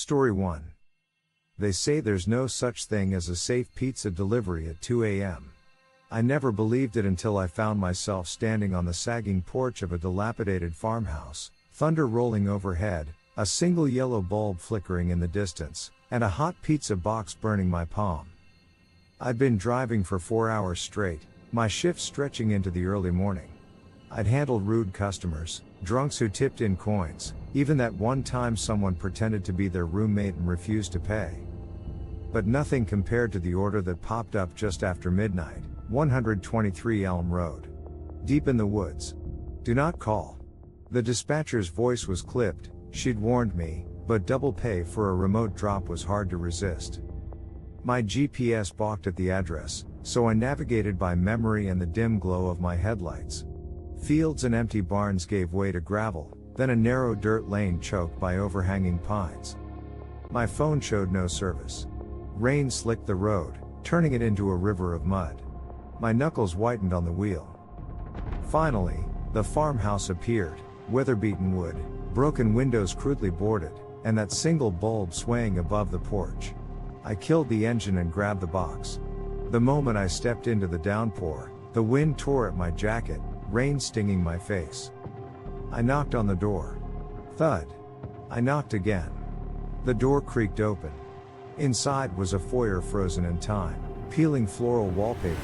Story 1. They say there's no such thing as a safe pizza delivery at 2 a.m. I never believed it until I found myself standing on the sagging porch of a dilapidated farmhouse, thunder rolling overhead, a single yellow bulb flickering in the distance, and a hot pizza box burning my palm. I'd been driving for 4 hours straight, my shift stretching into the early morning. I'd handled rude customers, drunks who tipped in coins, even that one time someone pretended to be their roommate and refused to pay. But nothing compared to the order that popped up just after midnight, 123 Elm Road. Deep in the woods. Do not call. The dispatcher's voice was clipped, she'd warned me, but double pay for a remote drop was hard to resist. My GPS balked at the address, so I navigated by memory and the dim glow of my headlights. Fields and empty barns gave way to gravel, then a narrow dirt lane choked by overhanging pines. My phone showed no service. Rain slicked the road, turning it into a river of mud. My knuckles whitened on the wheel. Finally, the farmhouse appeared, weather-beaten wood, broken windows crudely boarded, and that single bulb swaying above the porch. I killed the engine and grabbed the box. The moment I stepped into the downpour, the wind tore at my jacket, rain stinging my face. I knocked on the door. Thud. I knocked again. The door creaked open. Inside was a foyer frozen in time, peeling floral wallpaper,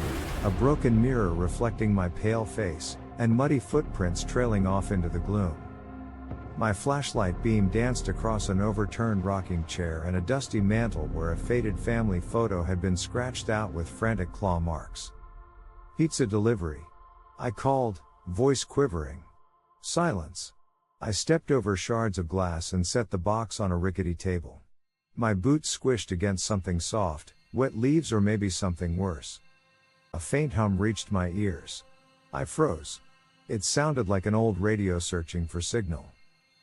a broken mirror reflecting my pale face, and muddy footprints trailing off into the gloom. My flashlight beam danced across an overturned rocking chair and a dusty mantel where a faded family photo had been scratched out with frantic claw marks. Pizza delivery. I called, voice quivering. Silence. I stepped over shards of glass and set the box on a rickety table. My boots squished against something soft, wet leaves or maybe something worse. A faint hum reached my ears. I froze. It sounded like an old radio searching for signal.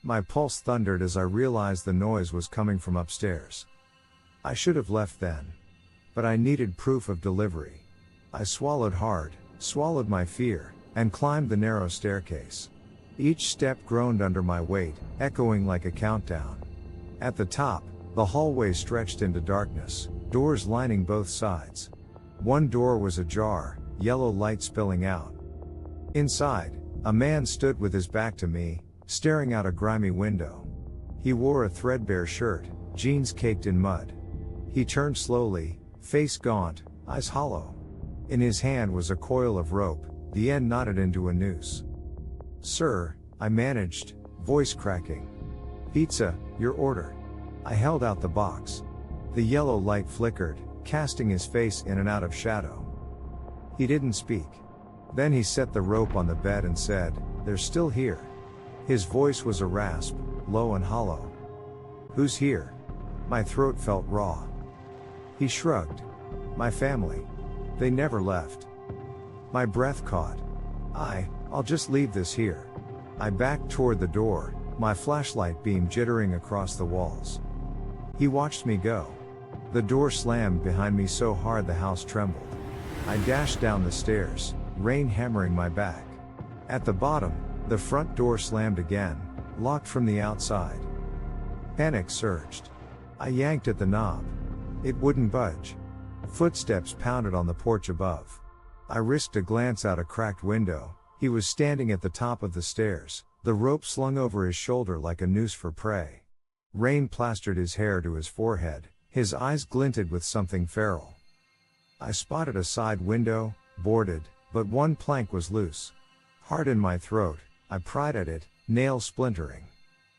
My pulse thundered as I realized the noise was coming from upstairs. I should have left then. But I needed proof of delivery. I swallowed hard, swallowed my fear, and climbed the narrow staircase. Each step groaned under my weight, echoing like a countdown. At the top, the hallway stretched into darkness, doors lining both sides. One door was ajar, yellow light spilling out. Inside, a man stood with his back to me, staring out a grimy window. He wore a threadbare shirt, jeans caked in mud. He turned slowly, face gaunt, eyes hollow. In his hand was a coil of rope, the end knotted into a noose. "Sir," I managed, voice cracking. "Pizza, your order." I held out the box. The yellow light flickered, casting his face in and out of shadow. He didn't speak. Then he set the rope on the bed and said, "They're still here." His voice was a rasp, low and hollow. "Who's here?" My throat felt raw. He shrugged. "My family. They never left." My breath caught. I'll just leave this here." I backed toward the door, my flashlight beam jittering across the walls. He watched me go. The door slammed behind me so hard the house trembled. I dashed down the stairs, rain hammering my back. At the bottom, the front door slammed again, locked from the outside. Panic surged. I yanked at the knob. It wouldn't budge. Footsteps pounded on the porch above. I risked a glance out a cracked window. He was standing at the top of the stairs, the rope slung over his shoulder like a noose for prey. Rain plastered his hair to his forehead, his eyes glinted with something feral. I spotted a side window, boarded, but one plank was loose. Hard in my throat, I pried at it, nail splintering.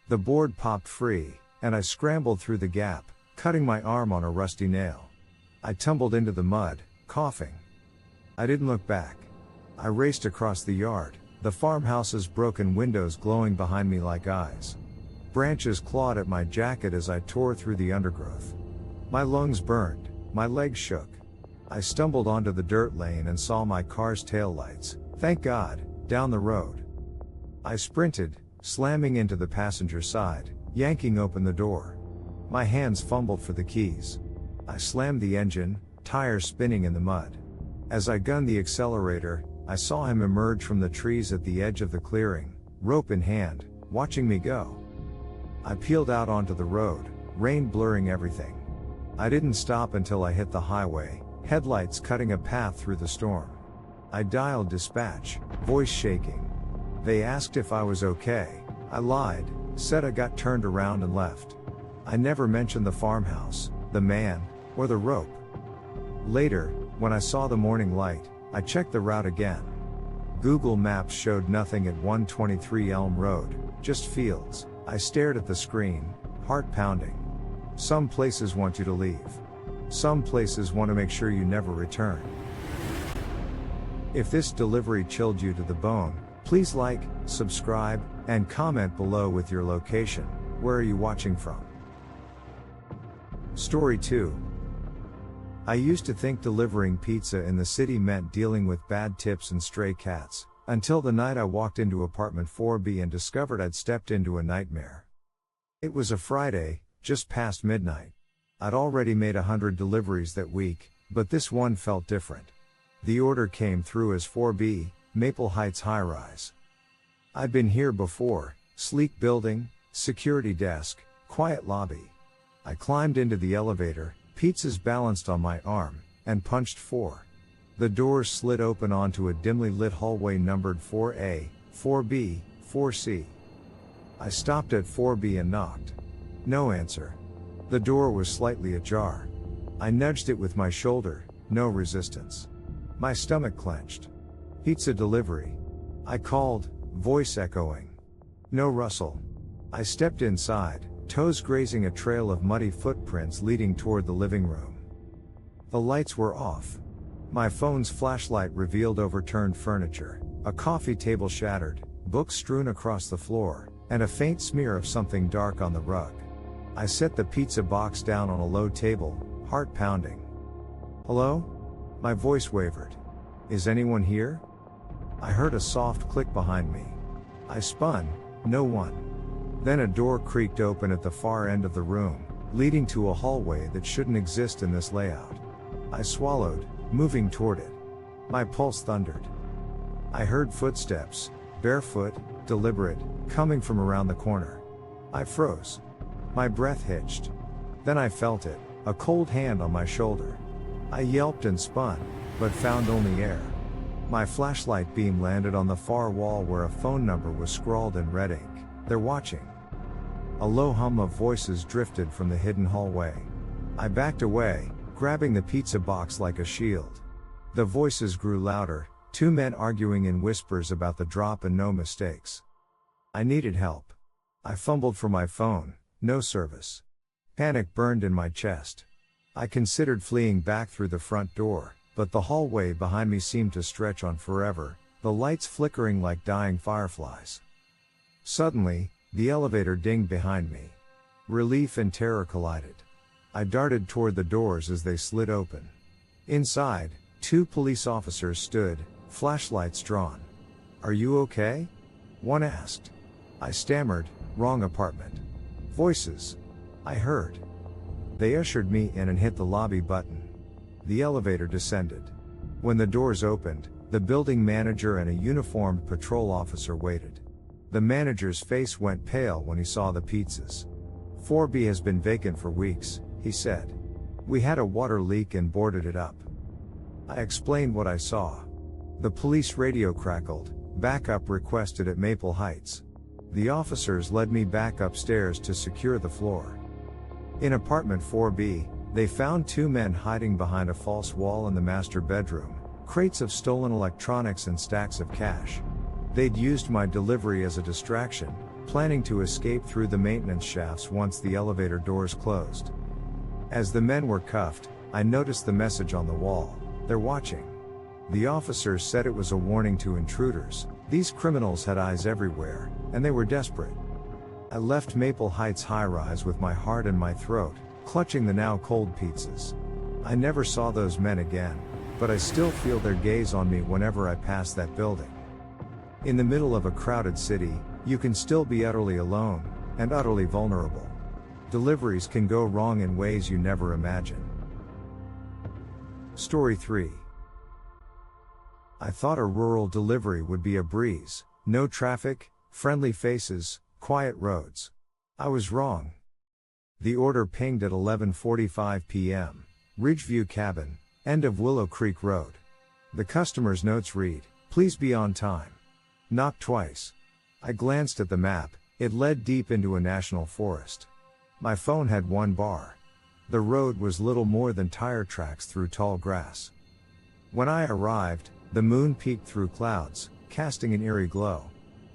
The board popped free, and I scrambled through the gap, cutting my arm on a rusty nail. I tumbled into the mud, coughing. I didn't look back. I raced across the yard, the farmhouse's broken windows glowing behind me like eyes. Branches clawed at my jacket as I tore through the undergrowth. My lungs burned, my legs shook. I stumbled onto the dirt lane and saw my car's taillights, thank God, down the road. I sprinted, slamming into the passenger side, yanking open the door. My hands fumbled for the keys. I slammed the engine, tires spinning in the mud. As I gunned the accelerator, I saw him emerge from the trees at the edge of the clearing, rope in hand, watching me go. I peeled out onto the road, rain blurring everything. I didn't stop until I hit the highway, headlights cutting a path through the storm. I dialed dispatch, voice shaking. They asked if I was okay. I lied, said I got turned around and left. I never mentioned the farmhouse, the man, or the rope. Later, when I saw the morning light, I checked the route again. Google Maps showed nothing at 123 Elm Road, just fields. I stared at the screen, heart pounding. Some places want you to leave. Some places want to make sure you never return. If this delivery chilled you to the bone, please like, subscribe, and comment below with your location. Where are you watching from? Story 2. I used to think delivering pizza in the city meant dealing with bad tips and stray cats, until the night I walked into apartment 4B and discovered I'd stepped into a nightmare. It was a Friday, just past midnight. I'd already made 100 deliveries that week, but this one felt different. The order came through as 4B, Maple Heights high-rise. I'd been here before, sleek building, security desk, quiet lobby. I climbed into the elevator, pizzas balanced on my arm, and punched 4. The doors slid open onto a dimly lit hallway numbered 4A, 4B, 4C. I stopped at 4B and knocked. No answer. The door was slightly ajar. I nudged it with my shoulder, no resistance. My stomach clenched. Pizza delivery. I called, voice echoing. No rustle. I stepped inside, toes grazing a trail of muddy footprints leading toward the living room. The lights were off. My phone's flashlight revealed overturned furniture, a coffee table shattered, books strewn across the floor, and a faint smear of something dark on the rug. I set the pizza box down on a low table, heart pounding. Hello? My voice wavered. Is anyone here? I heard a soft click behind me. I spun, no one. Then a door creaked open at the far end of the room, leading to a hallway that shouldn't exist in this layout. I swallowed, moving toward it. My pulse thundered. I heard footsteps, barefoot, deliberate, coming from around the corner. I froze. My breath hitched. Then I felt it, a cold hand on my shoulder. I yelped and spun, but found only air. My flashlight beam landed on the far wall where a phone number was scrawled in red ink. They're watching. A low hum of voices drifted from the hidden hallway. I backed away, grabbing the pizza box like a shield. The voices grew louder, 2 men arguing in whispers about the drop and no mistakes. I needed help. I fumbled for my phone, no service. Panic burned in my chest. I considered fleeing back through the front door, but the hallway behind me seemed to stretch on forever, the lights flickering like dying fireflies. Suddenly, the elevator dinged behind me. Relief and terror collided. I darted toward the doors as they slid open. Inside, 2 police officers stood, flashlights drawn. Are you okay? One asked. I stammered, wrong apartment. Voices. I heard. They ushered me in and hit the lobby button. The elevator descended. When the doors opened, the building manager and a uniformed patrol officer waited. The manager's face went pale when he saw the pizzas. 4B has been vacant for weeks, he said. We had a water leak and boarded it up. I explained what I saw. The police radio crackled, backup requested at Maple Heights. The officers led me back upstairs to secure the floor. In apartment 4B, they found 2 men hiding behind a false wall in the master bedroom, crates of stolen electronics and stacks of cash. They'd used my delivery as a distraction, planning to escape through the maintenance shafts once the elevator doors closed. As the men were cuffed, I noticed the message on the wall. They're watching. The officers said it was a warning to intruders. These criminals had eyes everywhere, and they were desperate. I left Maple Heights high-rise with my heart in my throat, clutching the now cold pizzas. I never saw those men again, but I still feel their gaze on me whenever I pass that building. In the middle of a crowded city, you can still be utterly alone, and utterly vulnerable. Deliveries can go wrong in ways you never imagine. Story 3. I thought a rural delivery would be a breeze, no traffic, friendly faces, quiet roads. I was wrong. The order pinged at 11:45 p.m. Ridgeview Cabin, end of Willow Creek Road. The customer's notes read, "Please be on time." Knocked twice. I glanced at the map, it led deep into a national forest. My phone had one bar. The road was little more than tire tracks through tall grass. When I arrived, the moon peeked through clouds, casting an eerie glow.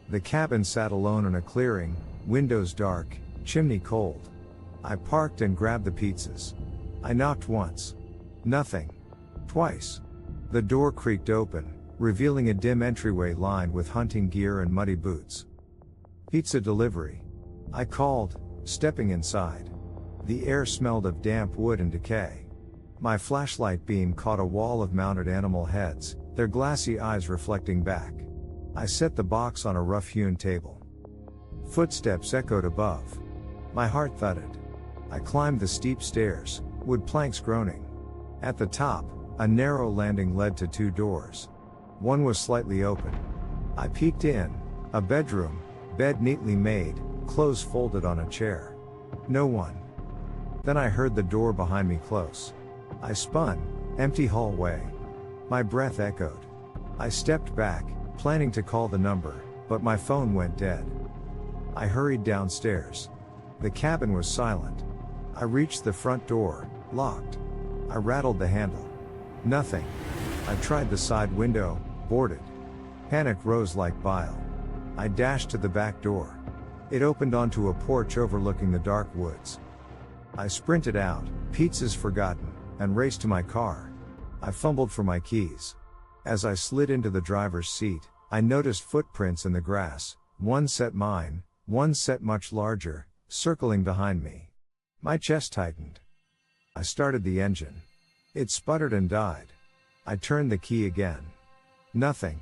The cabin sat alone in a clearing, windows dark, chimney cold. I parked and grabbed the pizzas. I knocked once. Nothing. Twice. The door creaked open, revealing a dim entryway lined with hunting gear and muddy boots. "Pizza delivery." I called, stepping inside. The air smelled of damp wood and decay. My flashlight beam caught a wall of mounted animal heads, their glassy eyes reflecting back. I set the box on a rough-hewn table. Footsteps echoed above. My heart thudded. I climbed the steep stairs, wood planks groaning. At the top, a narrow landing led to two doors. One was slightly open. I peeked in. A bedroom, bed neatly made, clothes folded on a chair. No one. Then I heard the door behind me close. I spun, empty hallway. My breath echoed. I stepped back, planning to call the number, but my phone went dead. I hurried downstairs. The cabin was silent. I reached the front door, locked. I rattled the handle. Nothing. I tried the side window, boarded. Panic rose like bile. I dashed to the back door. It opened onto a porch overlooking the dark woods. I sprinted out, pizzas forgotten, and raced to my car. I fumbled for my keys. As I slid into the driver's seat, I noticed footprints in the grass, one set mine, one set much larger, circling behind me. My chest tightened. I started the engine. It sputtered and died. I turned the key again. Nothing.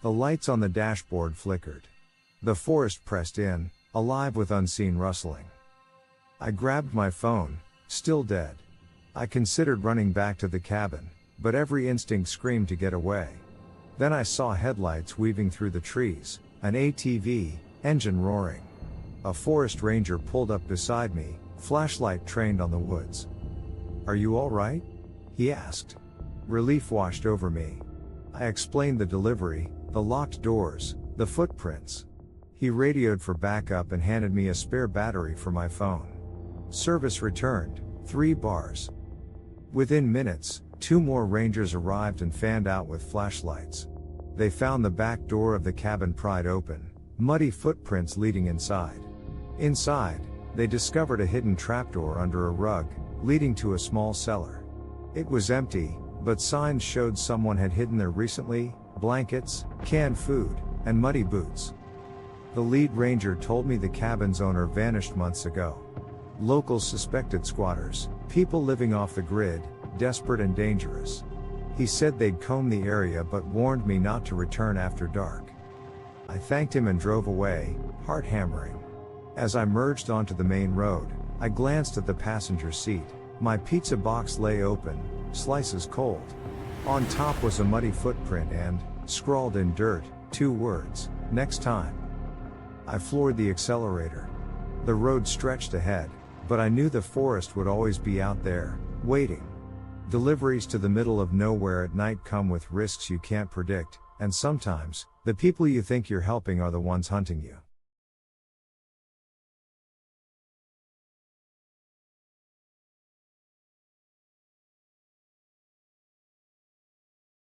The lights on the dashboard flickered. The forest pressed in, alive with unseen rustling. I grabbed my phone, still dead. I considered running back to the cabin, but every instinct screamed to get away. Then I saw headlights weaving through the trees, an ATV, engine roaring. A forest ranger pulled up beside me, flashlight trained on the woods. "Are you all right?" he asked. Relief washed over me. I explained the delivery, the locked doors, the footprints. He radioed for backup and handed me a spare battery for my phone. Service returned, 3 bars. Within minutes, 2 more rangers arrived and fanned out with flashlights. They found the back door of the cabin pried open, muddy footprints leading inside. Inside, they discovered a hidden trapdoor under a rug, leading to a small cellar. It was empty, but signs showed someone had hidden there recently: blankets, canned food, and muddy boots. The lead ranger told me the cabin's owner vanished months ago. Locals suspected squatters, people living off the grid, desperate and dangerous. He said they'd comb the area but warned me not to return after dark. I thanked him and drove away, heart hammering. As I merged onto the main road, I glanced at the passenger seat. My pizza box lay open, slices cold. On top was a muddy footprint and, scrawled in dirt, 2 words: "Next time." I floored the accelerator. The road stretched ahead, but I knew the forest would always be out there, waiting. Deliveries to the middle of nowhere at night come with risks you can't predict, and sometimes, the people you think you're helping are the ones hunting you.